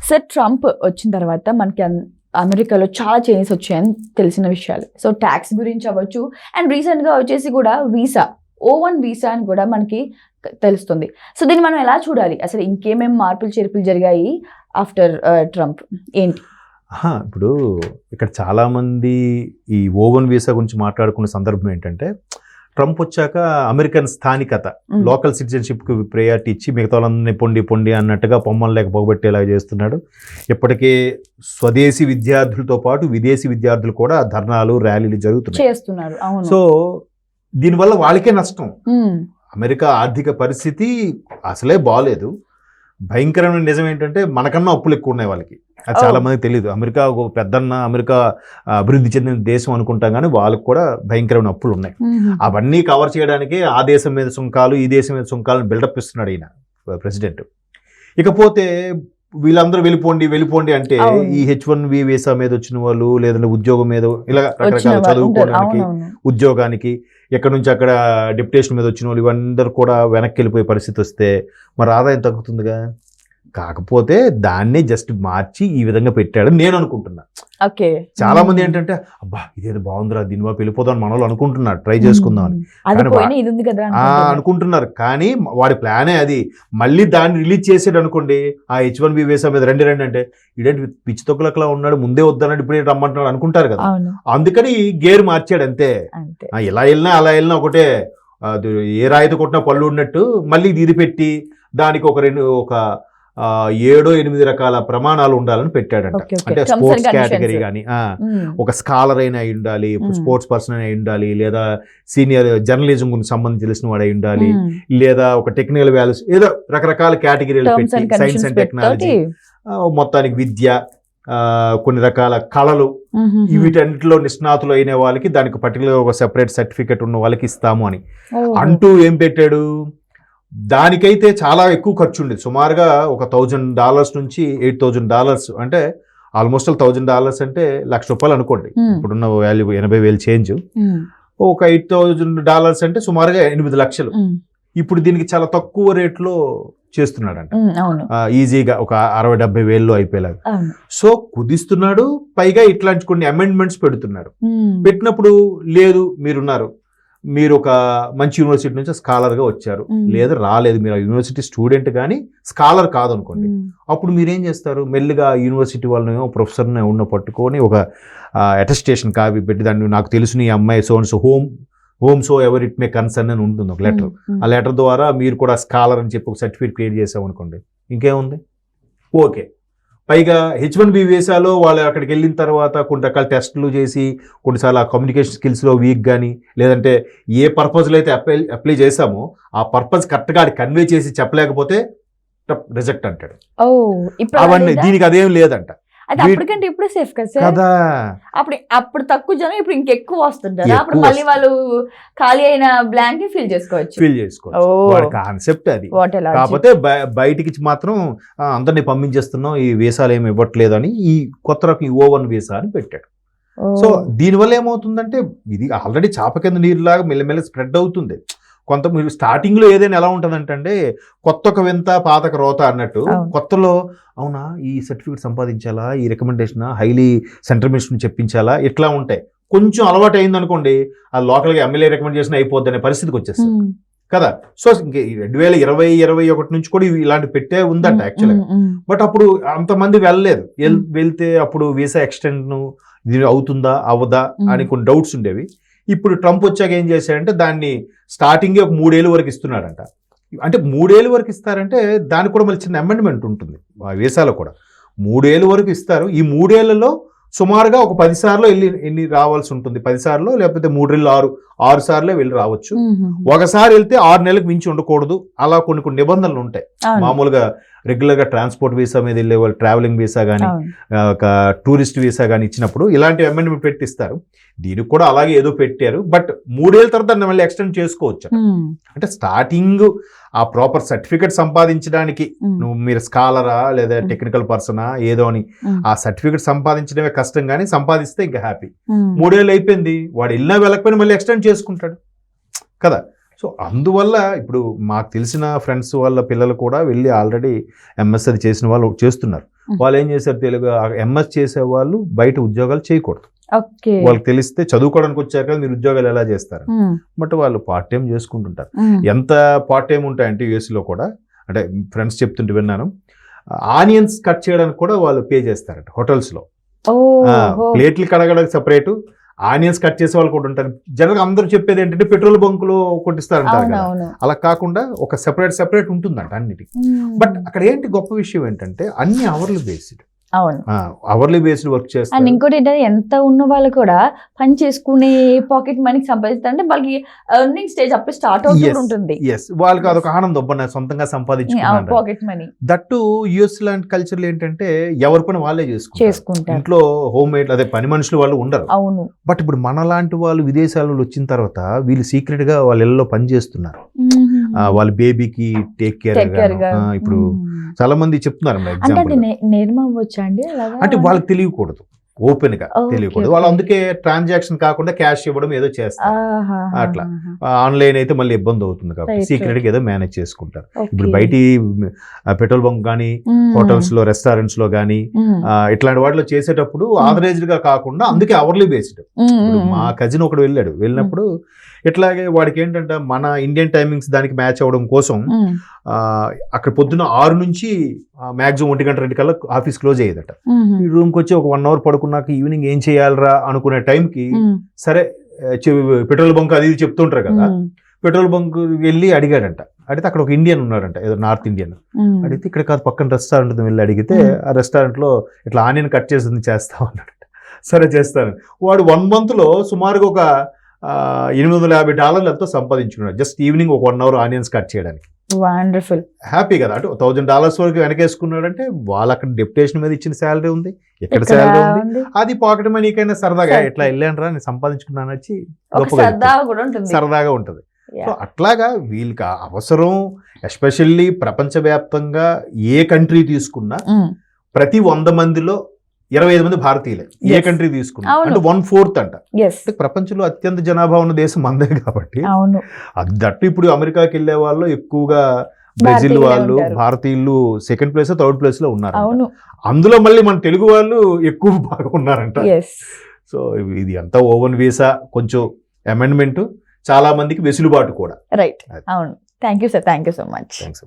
Sir Trump వచ్చిన తర్వాత మనకి అమెరికాలో చాలా చేంజెస్ వచ్చాయని తెలిసిన విషయాలు. సో ట్యాక్స్ గురించి అవ్వచ్చు, అండ్ రీసెంట్గా వచ్చేసి కూడా వీసా, O1 వీసా అని కూడా మనకి తెలుస్తుంది. సో దీన్ని మనం ఎలా చూడాలి, అసలు ఇంకేమేమి మార్పులు చేర్పులు జరిగాయి ఆఫ్టర్ ట్రంప్ ఏంటి? ఇప్పుడు ఇక్కడ చాలామంది ఈ O1 వీసా గురించి మాట్లాడుకున్న సందర్భం ఏంటంటే, ట్రంప్ వచ్చాక అమెరికన్ స్థానికత, లోకల్ సిటిజన్షిప్కి ప్రయారిటీ ఇచ్చి మిగతా వాళ్ళందరినీ పొండి అన్నట్టుగా పొమ్మలు లేక పోగొట్టేలా చేస్తున్నాడు. ఇప్పటికే స్వదేశీ విద్యార్థులతో పాటు విదేశీ విద్యార్థులు కూడా ధర్నాలు ర్యాలీలు చేస్తున్నారు. సో దీనివల్ల వాళ్ళకే నష్టం. అమెరికా ఆర్థిక పరిస్థితి అసలే బాగాలేదు. భయంకరమైన నిజం ఏంటంటే, మనకన్నా అప్పులు ఎక్కువ ఉన్నాయి వాళ్ళకి. అది చాలా మందికి తెలియదు. అమెరికా ఒక పెద్దన్న, అమెరికా అభివృద్ధి చెందిన దేశం అనుకుంటాం, కానీ వాళ్ళకి కూడా భయంకరమైన అప్పులు ఉన్నాయి. అవన్నీ కవర్ చేయడానికి ఆ దేశం మీద సుంకాలు, ఈ దేశం మీద సుంకాలను బిల్డప్ ఇస్తున్నాడు ఈయన ప్రెసిడెంట్. ఇకపోతే వీళ్ళందరూ వెళ్ళిపోండి అంటే ఈ H1B వీసా మీద వచ్చిన వాళ్ళు, లేదంటే ఉద్యోగం మీద, ఇలా రకరకాల చదువుకోవడానికి, ఉద్యోగానికి, ఎక్కడి నుంచి అక్కడ డెప్యుటేషన్ మీద వచ్చిన వాళ్ళు ఇవందరూ కూడా వెనక్కి వెళ్ళిపోయే పరిస్థితి వస్తే మరి ఆదాయం తగ్గుతుందిగా. కాకపోతే దాన్ని జస్ట్ మార్చి ఈ విధంగా పెట్టాడు నేను అనుకుంటున్నా. చాలా మంది ఏంటంటే, అబ్బా ఇదేదో బాగుందిరా, దీనివైపు వెళ్ళిపోదాం మన వాళ్ళు అనుకుంటున్నారు, ట్రై చేసుకుందాం అని అనుకుంటున్నారు. కానీ వాడి ప్లానే అది. మళ్ళీ దాన్ని రిలీజ్ చేసాడు అనుకోండి, ఆ H1B వీసా మీద రండి అంటే, ఇదేంటి పిచ్చి తొక్కలకలా ఉన్నాడు, ముందే వద్దన్నాడు, ఇప్పుడే రమ్మంటున్నాడు అనుకుంటారు కదా. అందుకని గేర్ మార్చాడు అంతే. ఇలా వెళ్ళినా అలా వెళ్ళినా ఒకటే, ఏ రాయితో కొట్టినా పళ్ళు ఉన్నట్టు మళ్ళీ ఇది పెట్టి దానికి ఒక 7-8 రకాల ప్రమాణాలు ఉండాలని పెట్టాడంట. అంటే స్పోర్ట్స్ కేటగిరీ కానీ, ఒక స్కాలర్ అయినా అయి ఉండాలి, స్పోర్ట్స్ పర్సన్ అయినా అయి ఉండాలి, లేదా సీనియర్ జర్నలిజం గురించి సంబంధించి తెలిసిన వాడు అయి ఉండాలి, లేదా ఒక టెక్నికల్ వాల్యూస్, ఏదో రకరకాల కేటగిరీలు పెట్టి, సైన్స్ అండ్ టెక్నాలజీ, మొత్తానికి విద్య, కొన్ని రకాల కళలు, వీటన్నిటిలో నిష్ణాతులు అయిన వాళ్ళకి దానికి పర్టికులర్ ఒక సెపరేట్ సర్టిఫికెట్ ఉన్న వాళ్ళకి ఇస్తాము అని అంటూ ఏం పెట్టాడు. దానికైతే చాలా ఎక్కువ ఖర్చు ఉండేది. సుమారుగా ఒక $1,000 నుంచి $8,000, అంటే ఆల్మోస్ట్ $1,000 అంటే ₹1,00,000 అనుకోండి. ఇప్పుడున్న వాల్యూ 80,000 చేంజ్. ఒక $8,000 అంటే సుమారుగా 8 లక్షలు. ఇప్పుడు దీనికి చాలా తక్కువ రేట్లో చేస్తున్నాడంట, ఈజీగా ఒక 60-70 వేల్లో అయిపోయేలాగా. సో కుదిస్తున్నాడు. పైగా ఇట్లాంటి కొన్ని అమెండ్మెంట్స్ పెడుతున్నాడు. పెట్టినప్పుడు లేదు, మీరు ఒక మంచి యూనివర్సిటీ నుంచి స్కాలర్గా వచ్చారు, లేదా రాలేదు, మీరు యూనివర్సిటీ స్టూడెంట్ కానీ స్కాలర్ కాదనుకోండి, అప్పుడు మీరేం చేస్తారు, మెల్లిగా యూనివర్సిటీ వాళ్ళని ప్రొఫెసర్ని ఉన్న పట్టుకొని ఒక అటెస్టేషన్ కాపీ పెట్టి, దాన్ని నాకు తెలుసు నీ అమ్మాయి so home so ever it may concern అని ఉంటుంది ఒక లెటర్. ఆ లెటర్ ద్వారా మీరు కూడా స్కాలర్ అని చెప్పి ఒక సర్టిఫికేట్ క్రియేట్ చేసామనుకోండి, ఇంకేముంది, ఓకే. పైగా H1B వీసాలో వాళ్ళు అక్కడికి వెళ్ళిన తర్వాత కొన్ని రకాల టెస్టులు చేసి, కొన్నిసార్లు ఆ కమ్యూనికేషన్ స్కిల్స్లో వీక్ కానీ, లేదంటే ఏ పర్పస్లో అయితే అప్లై చేసామో ఆ పర్పస్ కరెక్ట్గా అది కన్వే చేసి చెప్పలేకపోతే రిజెక్ట్ అంటాడు. అవన్నీ దీనికి అదేం లేదంట. అప్పటికంటే ఇప్పుడు సేఫ్ కదా. అప్పుడు తక్కువ జనం, ఇప్పుడు ఇంకెక్కువ వస్తుంటారు. అప్పుడు మళ్ళీ వాళ్ళు ఖాళీ అయిన బ్లాంక్ ఫిల్ చేసుకోవచ్చు. వాడి కాన్సెప్ట్ అది. కాకపోతే బయటికి మాత్రం అందరినీ పంపించేస్తున్నాం, ఈ వీసాలు ఏమి ఇవ్వట్లేదు అని ఈ కొత్త రకం O1 వీసా అని పెట్టాడు. సో దీనివల్ల ఏమవుతుందంటే, ఇది ఆల్రెడీ చాప కింద నీరులాగా మెల్లమెల్ల స్ప్రెడ్ అవుతుంది. కొంత మీరు స్టార్టింగ్లో ఏదైనా ఎలా ఉంటుందంటే, కొత్త ఒక వింత పాతక రోత అన్నట్టు, కొత్తలో అవునా ఈ సర్టిఫికేట్ సంపాదించాలా, ఈ రికమెండేషన్ హైలీ సెంట్రల్ మినిస్టర్ చెప్పించాలా, ఇట్లా ఉంటాయి. కొంచెం అలవాటు అయింది అనుకోండి, ఆ లోకల్గా ఎమ్మెల్యే రికమెండేషన్ అయిపోద్ది అనే పరిస్థితికి వచ్చేస్తుంది కదా. సో ఇంక 2020-21 నుంచి కూడా ఇలాంటి పెట్టే ఉందంట యాక్చువల్గా. బట్ అప్పుడు అంతమంది వెళ్ళలేదు. వెళ్తే అప్పుడు వీసా ఎక్స్టెండ్ అవుతుందా అవ్వదా అని కొన్ని డౌట్స్ ఉండేవి. ఇప్పుడు ట్రంప్ వచ్చాక ఏం చేశాడంటే, దాన్ని స్టార్టింగే ఒక 3 ఏళ్ళ వరకు ఇస్తున్నాడంట. అంటే 3 ఏళ్ళ వరకు ఇస్తారంటే దానికి కూడా మళ్ళీ చిన్న అమెండ్మెంట్ ఉంటుంది ఆ వీసాలో కూడా. 3 ఏళ్ళ వరకు ఇస్తారు. ఈ 3 ఏళ్లలో సుమారుగా ఒక 10 సార్లు వెళ్ళి రావాల్సి ఉంటుంది. 10 సార్లు, లేకపోతే 3 6 సార్లే వెళ్ళి రావచ్చు. ఒకసారి వెళ్తే 6 నెలలకు మించి ఉండకూడదు. అలా కొన్ని నిబంధనలు ఉంటాయి. మామూలుగా రెగ్యులర్గా ట్రాన్స్పోర్ట్ వీసా మీద వెళ్ళే వాళ్ళు, ట్రావెలింగ్ వీసా కానీ, ఒక టూరిస్ట్ వీసా కానీ ఇచ్చినప్పుడు ఇలాంటి అమెండ్మెంట్ పెట్టిస్తారు. దీనికి కూడా అలాగే ఏదో పెట్టారు. బట్ 3 ఏళ్ళ తర్వాత దాన్ని మళ్ళీ ఎక్స్టెండ్ చేసుకోవచ్చు. అంటే స్టార్టింగ్ ఆ ప్రాపర్ సర్టిఫికేట్ సంపాదించడానికి మీరు స్కాలరా లేదా టెక్నికల్ పర్సనా ఏదో అని ఆ సర్టిఫికేట్ సంపాదించడమే కష్టం, కానీ సంపాదిస్తే ఇంకా హ్యాపీ. 3 ఏళ్ళు అయిపోయింది, వాడు వెళ్ళినా వెళ్ళకపోయినా మళ్ళీ ఎక్స్టెండ్ చేసుకుంటాడు కదా. సో అందువల్ల ఇప్పుడు మాకు తెలిసిన ఫ్రెండ్స్ వాళ్ళ పిల్లలు కూడా వెళ్ళి ఆల్రెడీ ఎంఎస్ అది చేసిన వాళ్ళు చేస్తున్నారు. వాళ్ళు ఏం చేశారు, తెలుగు ఎంఎస్ చేసే వాళ్ళు బయట ఉద్యోగాలు చేయకూడదు, ఓకే. వాళ్ళకి తెలిస్తే చదువుకోవడానికి వచ్చారు కదా మీరు ఉద్యోగాలు ఎలా చేస్తారు, బట్ వాళ్ళు పార్ట్ టైం చేసుకుంటుంటారు. ఎంత పార్ట్ టైం ఉంటాయంటే US లో కూడా, అంటే ఫ్రెండ్స్ చెప్తుంటే విన్నాను, ఆనియన్స్ కట్ చేయడానికి కూడా వాళ్ళు పే చేస్తారంట హోటల్స్ లో. ప్లేట్లు కడగడానికి సపరేట్, ఆనియన్స్ కట్ చేసే వాళ్ళు కూడా ఉంటారు. జనరల్గా అందరూ చెప్పేది ఏంటంటే పెట్రోల్ బంకులో కొట్టిస్తారంటారు కదా, అలా కాకుండా ఒక సెపరేట్ ఉంటుందంట అన్నిటికీ. బట్ అక్కడ ఏంటి గొప్ప విషయం ఏంటంటే అన్ని అవర్లీ బేస్డ్, అవును, అవర్లీ బేస్డ్ వర్క్ అండ్ చేస్తారు. ఇంకోటి ఏంటంటే ఎంత ఉన్న వాళ్ళు కూడా పని చేసుకునే పాకెట్ మనీకి సంపాదిస్తారు, అంటే వాళ్ళకి ఎర్నింగ్ స్టేజ్ అప్పుడు స్టార్ట్ అవుతూ ఉంటుంది. వాళ్ళకి అదొక ఆనందం, నేను సొంతంగా సంపాదించుకున్నాను. Pocket money. దట్టు US లాంటి కల్చర్లు ఏంటంటే ఎవరి పని వాళ్ళే చేసుకుంటారు, ఇంట్లో హోమ్ మేడ్ అదే పని మనుషులు వాళ్ళు ఉండరు. అవును. బట్ ఇప్పుడు మన లాంటి వాళ్ళు విదేశాలలో వచ్చిన తర్వాత వీళ్ళు సీక్రెట్ గా వాళ్ళ ఇళ్ళలో పని చేస్తున్నారు, వాళ్ళ బేబీకి టేక్ కేర్. ఇప్పుడు చాలా మంది చెప్తున్నారు నేర్మ అవ్వచ్చా అండి అలాగా? అంటే వాళ్ళకి తెలియకూడదు, ఓపెన్ గా తెలియకూడదు. వాళ్ళు అందుకే ట్రాన్సాక్షన్ కాకుండా క్యాష్ ఇవ్వడం ఏదో చేస్తారు. అట్లా ఆన్లైన్ అయితే మళ్ళీ ఇబ్బంది అవుతుంది కాబట్టి సీక్రెట్ గా ఏదో మేనేజ్ చేసుకుంటారు. ఇప్పుడు బయట పెట్రోల్ బంక్ కానీ, హోటల్స్ లో, రెస్టారెంట్స్ లో కానీ ఇట్లాంటి వాటిలో చేసేటప్పుడు ఆథరైజ్డ్ గా కాకుండా అందుకే అవర్లీ బేస్డ్. ఇప్పుడు మా కజిన్ ఒకడు వెళ్ళినప్పుడు ఇట్లాగే వాడికి ఏంటంటే మన ఇండియన్ టైమింగ్స్ దానికి మ్యాచ్ అవ్వడం కోసం అక్కడ పొద్దున్న 6 నుంచి మాక్సిమం 1 గంట 2 కల్లా ఆఫీస్ క్లోజ్ అయ్యేదట. ఈ రూమ్కి వచ్చి ఒక 1 అవర్ పడుకున్నాక ఈవినింగ్ ఏం చేయాలరా అనుకునే టైంకి సరే పెట్రోల్ బంక్ అది చెప్తుంటారు కదా, పెట్రోల్ బంక్ వెళ్ళి అడిగాడంట. అడిగితే అక్కడ ఒక ఇండియన్ ఉన్నాడంట, ఏదో నార్త్ ఇండియన్. అడిగితే ఇక్కడ కాదు పక్కన రెస్టారెంట్ వెళ్ళి అడిగితే ఆ రెస్టారెంట్ లో ఇట్లా ఆనియన్ కట్ చేసి చేస్తా ఉన్నాడంట. సరే చేస్తాను. వాడు 1 month లో సుమారుగా ఒక $850 ఎంతో సంపాదించుకున్నాడు, జస్ట్ ఈవినింగ్ ఒక 1 అవర్ ఆనియన్స్ కట్ చేయడానికి. వండర్ఫుల్, హ్యాపీ కదా. అంటే $1000 వరకు వెనకేసుకున్నాడంటే వాళ్ళు అక్కడ డెప్యుటేషన్ మీద ఇచ్చిన శాలరీ ఉంది, ఎక్కడ శాలరీ ఉంది, అది పాకెట్ మనీకైనా సరదాగా ఇట్లా వెళ్ళాను రా నేను సంపాదించుకున్నాను వచ్చి సరదాగా ఉంటుంది. సో అట్లాగా వీళ్ళకి అవసరం, ఎస్పెషల్లీ ప్రపంచవ్యాప్తంగా ఏ కంట్రీ తీసుకున్నా ప్రతి 100 మందిలో 25 మంది భారతీయులే. ఏ కంట్రీ తీసుకున్నా అంటే 1/4 అంట. ప్రపంచంలో అత్యంత జనాభా ఉన్న దేశం మనదే కాబట్టి. దట్టు ఇప్పుడు అమెరికాకి వెళ్ళే వాళ్ళు ఎక్కువగా బ్రెజిల్ వాళ్ళు, భారతీయులు సెకండ్ ప్లేస్ థర్డ్ ప్లేస్ లో ఉన్నారు. అందులో మళ్ళీ మన తెలుగు వాళ్ళు ఎక్కువ బాగా ఉన్నారంట. సో ఇది అంతా ఓవెన్ వీసా కొంచెం అమెండ్మెంట్, చాలా మందికి వెసులుబాటు కూడా. రైట్. అవును. Thank you sir, thank you so much. Thanks.